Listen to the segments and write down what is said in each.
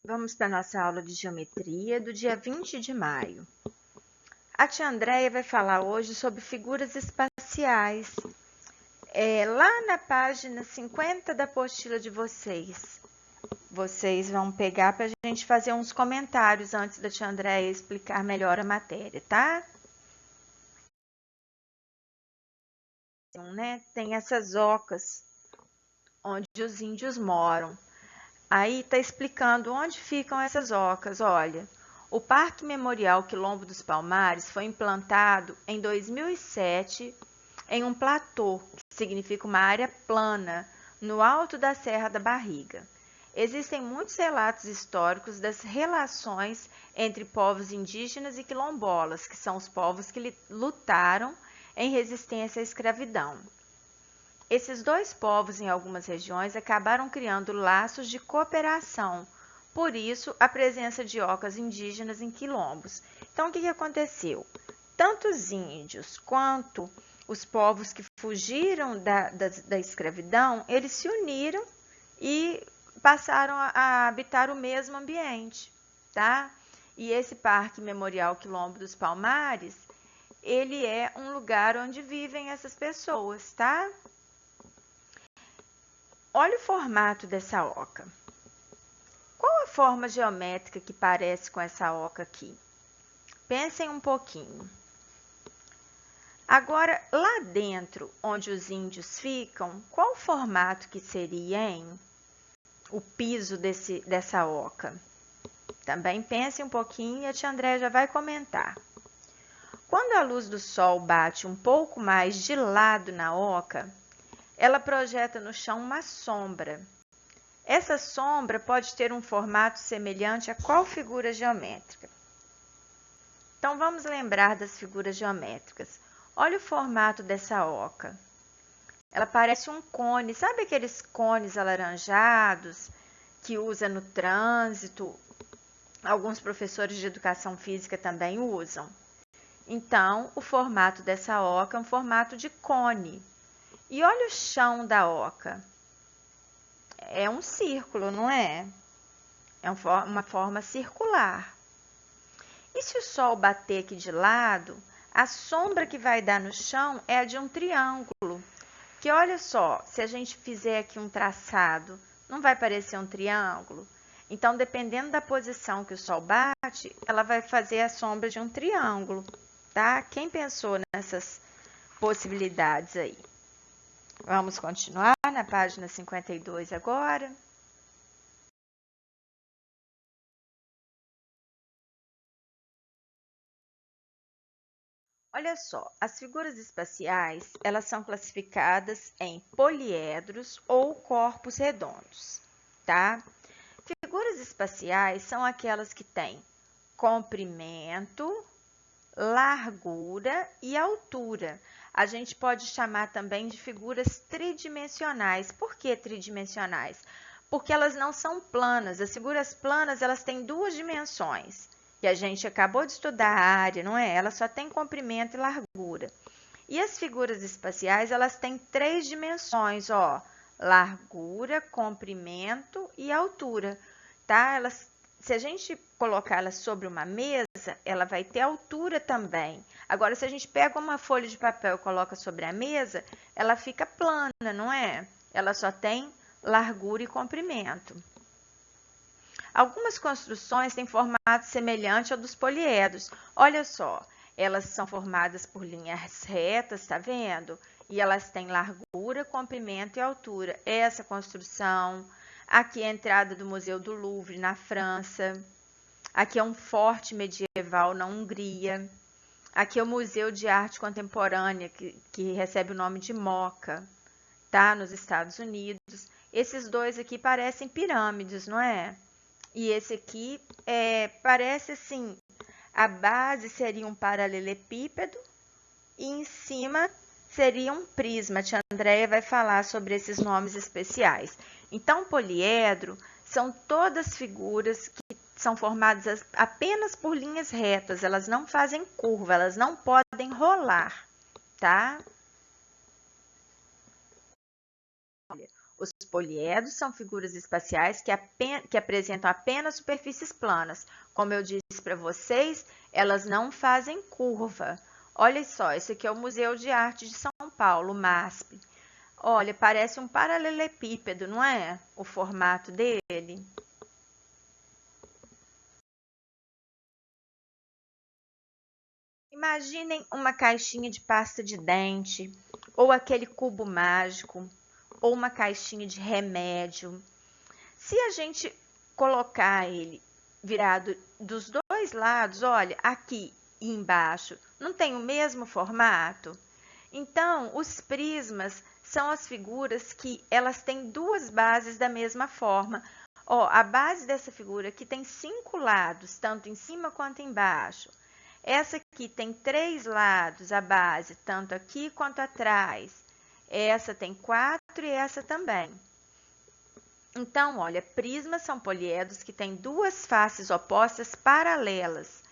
Vamos para a nossa aula de geometria do dia 20 de maio. A tia Andréia vai falar hoje sobre figuras espaciais. Lá na página 50 da apostila de vocês. Vocês vão pegar para a gente fazer uns comentários antes da tia Andréia explicar melhor a matéria, tá? Tem essas ocas onde os índios moram. Aí está explicando onde ficam essas ocas. Olha, o Parque Memorial Quilombo dos Palmares foi implantado em 2007 em um platô, que significa uma área plana, no alto da Serra da Barriga. Existem muitos relatos históricos das relações entre povos indígenas e quilombolas, que são os povos que lutaram em resistência à escravidão. Esses dois povos, em algumas regiões, acabaram criando laços de cooperação, por isso a presença de ocas indígenas em quilombos. Então, o que aconteceu? Tanto os índios quanto os povos que fugiram da escravidão, eles se uniram e passaram a habitar o mesmo ambiente, tá? E esse Parque Memorial Quilombo dos Palmares, ele é um lugar onde vivem essas pessoas, tá? Olha o formato dessa oca. Qual a forma geométrica que parece com essa oca aqui? Pensem um pouquinho. Agora, lá dentro, onde os índios ficam, qual o formato que seria, hein? O piso dessa oca. Também pensem um pouquinho e a tia Andréia já vai comentar. Quando a luz do sol bate um pouco mais de lado na oca, ela projeta no chão uma sombra. Essa sombra pode ter um formato semelhante a qual figura geométrica? Então, vamos lembrar das figuras geométricas. Olha o formato dessa oca. Ela parece um cone. Sabe aqueles cones alaranjados que usa no trânsito? Alguns professores de educação física também usam. Então, o formato dessa oca é um formato de cone. E olha o chão da oca. É um círculo, não é? É uma forma circular. E se o sol bater aqui de lado, a sombra que vai dar no chão é a de um triângulo. Que olha só, se a gente fizer aqui um traçado, não vai parecer um triângulo? Então, dependendo da posição que o sol bate, ela vai fazer a sombra de um triângulo, tá? Quem pensou nessas possibilidades aí? Vamos continuar na página 52 agora. Olha só, as figuras espaciais, elas são classificadas em poliedros ou corpos redondos, tá? Figuras espaciais são aquelas que têm comprimento, largura e altura. A gente pode chamar também de figuras tridimensionais. Por que tridimensionais? Porque elas não são planas. As figuras planas, elas têm duas dimensões. E a gente acabou de estudar a área, não é? Ela só tem comprimento e largura. E as figuras espaciais, elas têm três dimensões, ó. Largura, comprimento e altura, tá? Se a gente colocar ela sobre uma mesa, ela vai ter altura também. Agora, se a gente pega uma folha de papel e coloca sobre a mesa, ela fica plana, não é? Ela só tem largura e comprimento. Algumas construções têm formato semelhante ao dos poliedros. Olha só, elas são formadas por linhas retas, tá vendo? E elas têm largura, comprimento e altura. Essa construção, aqui é a entrada do Museu do Louvre, na França. Aqui é um forte medieval na Hungria. Aqui é o Museu de Arte Contemporânea, que recebe o nome de MoCA, tá? Nos Estados Unidos. Esses dois aqui parecem pirâmides, não é? E esse aqui parece assim, a base seria um paralelepípedo e em cima seria um prisma. A tia Andréia vai falar sobre esses nomes especiais. Então, poliedro são todas figuras que são formadas apenas por linhas retas, elas não fazem curva, elas não podem rolar, tá? Os poliedros são figuras espaciais que apresentam apenas superfícies planas. Como eu disse para vocês, elas não fazem curva. Olha só, esse aqui é o Museu de Arte de São Paulo, o MASP. Olha, parece um paralelepípedo, não é? O formato dele. Imaginem uma caixinha de pasta de dente, ou aquele cubo mágico, ou uma caixinha de remédio. Se a gente colocar ele virado dos dois lados, olha, aqui e embaixo, não tem o mesmo formato? Então, os prismas são as figuras que elas têm duas bases da mesma forma. Ó, a base dessa figura aqui tem 5 lados, tanto em cima quanto embaixo. Essa aqui tem 3 lados, a base, tanto aqui quanto atrás. Essa tem 4 e essa também. Então, olha, prismas são poliedros que têm duas faces opostas paralelas,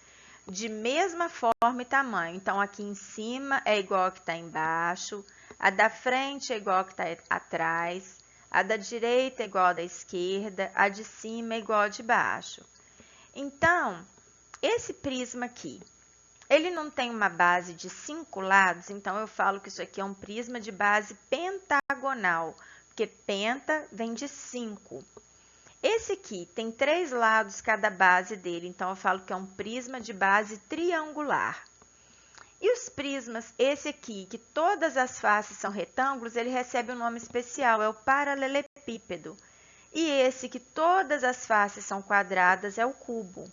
de mesma forma e tamanho. Então, aqui em cima é igual a que está embaixo, a da frente é igual a que está atrás, a da direita é igual a da esquerda, a de cima é igual a de baixo. Então, esse prisma aqui, ele não tem uma base de 5 lados, então eu falo que isso aqui é um prisma de base pentagonal, porque penta vem de 5. Esse aqui tem 3 lados cada base dele, então eu falo que é um prisma de base triangular. E os prismas, esse aqui, que todas as faces são retângulos, ele recebe um nome especial, é o paralelepípedo. E esse que todas as faces são quadradas é o cubo.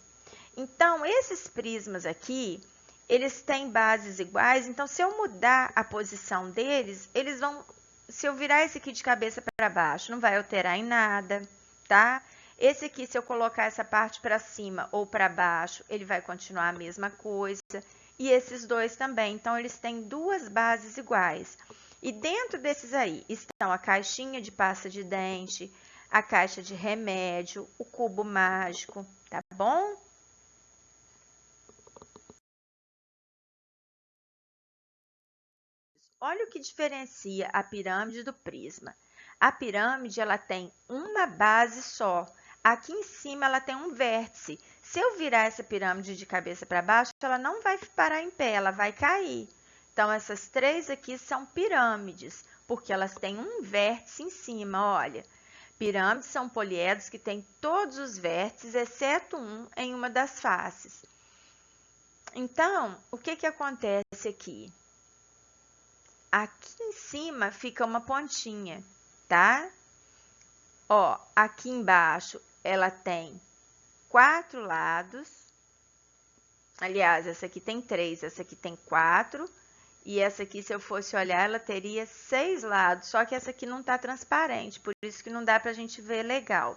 Então, esses prismas aqui, eles têm bases iguais, então se eu mudar a posição deles, eles vão, se eu virar esse aqui de cabeça para baixo, não vai alterar em nada, tá? Esse aqui, se eu colocar essa parte para cima ou para baixo, ele vai continuar a mesma coisa. E esses dois também, então eles têm duas bases iguais. E dentro desses aí estão a caixinha de pasta de dente, a caixa de remédio, o cubo mágico, tá bom? Olha o que diferencia a pirâmide do prisma. A pirâmide, ela tem uma base só. Aqui em cima ela tem um vértice. Se eu virar essa pirâmide de cabeça para baixo, ela não vai parar em pé, ela vai cair. Então, essas 3 aqui são pirâmides, porque elas têm um vértice em cima, olha. Pirâmides são poliedros que têm todos os vértices, exceto um em uma das faces. Então, o que acontece aqui? Aqui em cima fica uma pontinha, tá? Ó, aqui embaixo ela tem 4 lados. Aliás, essa aqui tem 3, essa aqui tem 4. E essa aqui, se eu fosse olhar, ela teria 6 lados. Só que essa aqui não tá transparente, por isso que não dá pra gente ver legal.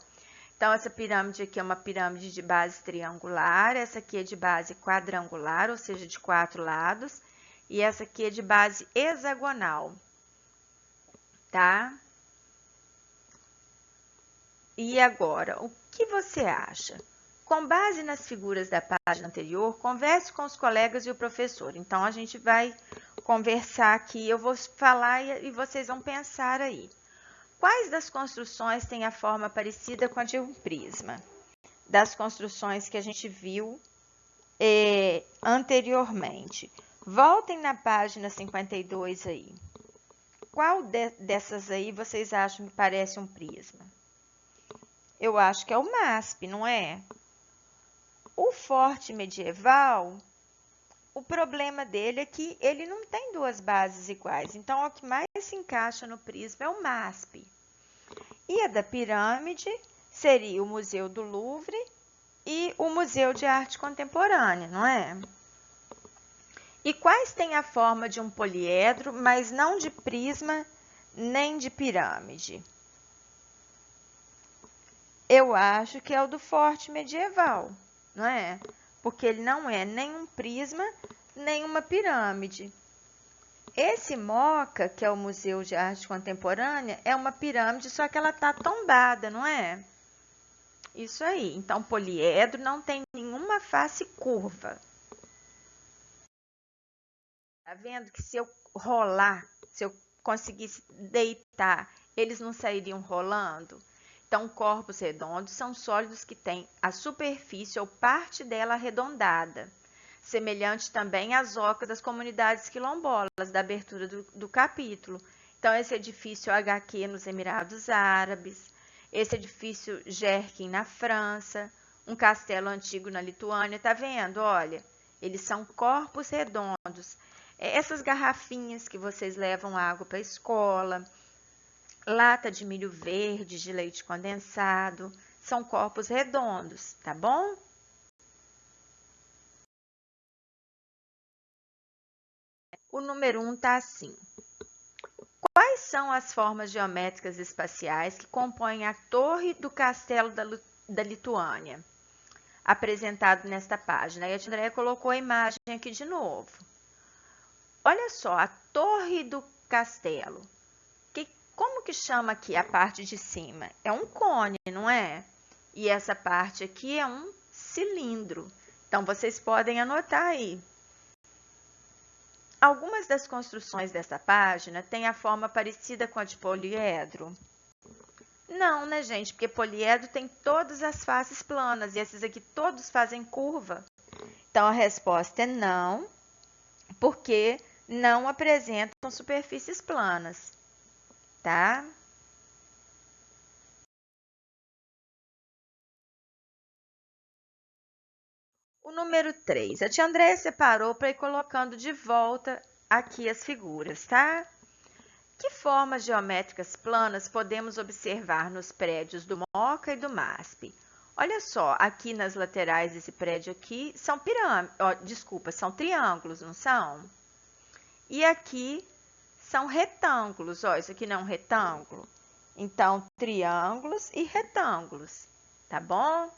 Então, essa pirâmide aqui é uma pirâmide de base triangular. Essa aqui é de base quadrangular, ou seja, de 4 lados. E essa aqui é de base hexagonal, tá? E agora, o que você acha? Com base nas figuras da página anterior, converse com os colegas e o professor. Então, a gente vai conversar aqui, eu vou falar e vocês vão pensar aí. Quais das construções têm a forma parecida com a de um prisma? Das construções que a gente viu anteriormente. Voltem na página 52 aí. Qual dessas aí vocês acham que parece um prisma? Eu acho que é o MASP, não é? O forte medieval, o problema dele é que ele não tem duas bases iguais. Então, o que mais se encaixa no prisma é o MASP. E a da pirâmide seria o Museu do Louvre e o Museu de Arte Contemporânea, não é? E quais têm a forma de um poliedro, mas não de prisma nem de pirâmide? Eu acho que é o do forte medieval, não é? Porque ele não é nem um prisma, nem uma pirâmide. Esse MOCA, que é o Museu de Arte Contemporânea, é uma pirâmide, só que ela está tombada, não é? Isso aí. Então, poliedro não tem nenhuma face curva. Tá vendo que se eu rolar, se eu conseguisse deitar, eles não sairiam rolando? Então, corpos redondos são sólidos que têm a superfície ou parte dela arredondada, semelhante também às ocas das comunidades quilombolas, da abertura do capítulo. Então, esse edifício HQ nos Emirados Árabes, esse edifício Jerkin na França, um castelo antigo na Lituânia, tá vendo? Olha, eles são corpos redondos. Essas garrafinhas que vocês levam água para a escola, lata de milho verde, de leite condensado, são corpos redondos, tá bom? O número 1 tá assim. Quais são as formas geométricas espaciais que compõem a torre do castelo da Lituânia? Apresentado nesta página. E a tia Andréia colocou a imagem aqui de novo. Olha só, a torre do castelo. Como que chama aqui a parte de cima? É um cone, não é? E essa parte aqui é um cilindro. Então, vocês podem anotar aí. Algumas das construções dessa página têm a forma parecida com a de poliedro. Não, né, gente? Porque poliedro tem todas as faces planas e esses aqui todos fazem curva. Então, a resposta é não, porque não apresentam superfícies planas, tá? O número 3. A tia Andréia separou para ir colocando de volta aqui as figuras, tá? Que formas geométricas planas podemos observar nos prédios do Moca e do MASP? Olha só, aqui nas laterais desse prédio aqui são são triângulos, não são? E aqui são retângulos, ó, isso aqui não é um retângulo? Então, triângulos e retângulos, tá bom?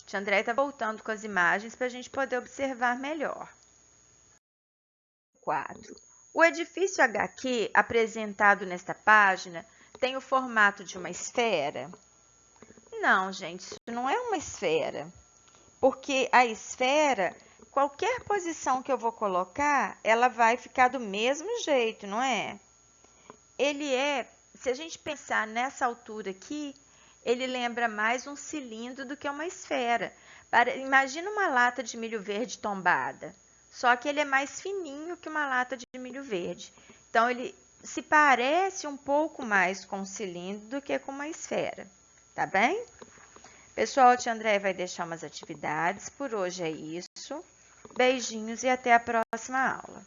Tia Andréia está voltando com as imagens para a gente poder observar melhor. 4. O edifício HQ apresentado nesta página tem o formato de uma esfera? Não, gente, isso não é uma esfera. Porque a esfera, qualquer posição que eu vou colocar, ela vai ficar do mesmo jeito, não é? Se a gente pensar nessa altura aqui, ele lembra mais um cilindro do que uma esfera. Imagina uma lata de milho verde tombada, só que ele é mais fininho que uma lata de milho verde. Então, ele se parece um pouco mais com um cilindro do que com uma esfera, tá bem? Pessoal, a tia Andréia vai deixar umas atividades. Por hoje é isso. Beijinhos e até a próxima aula.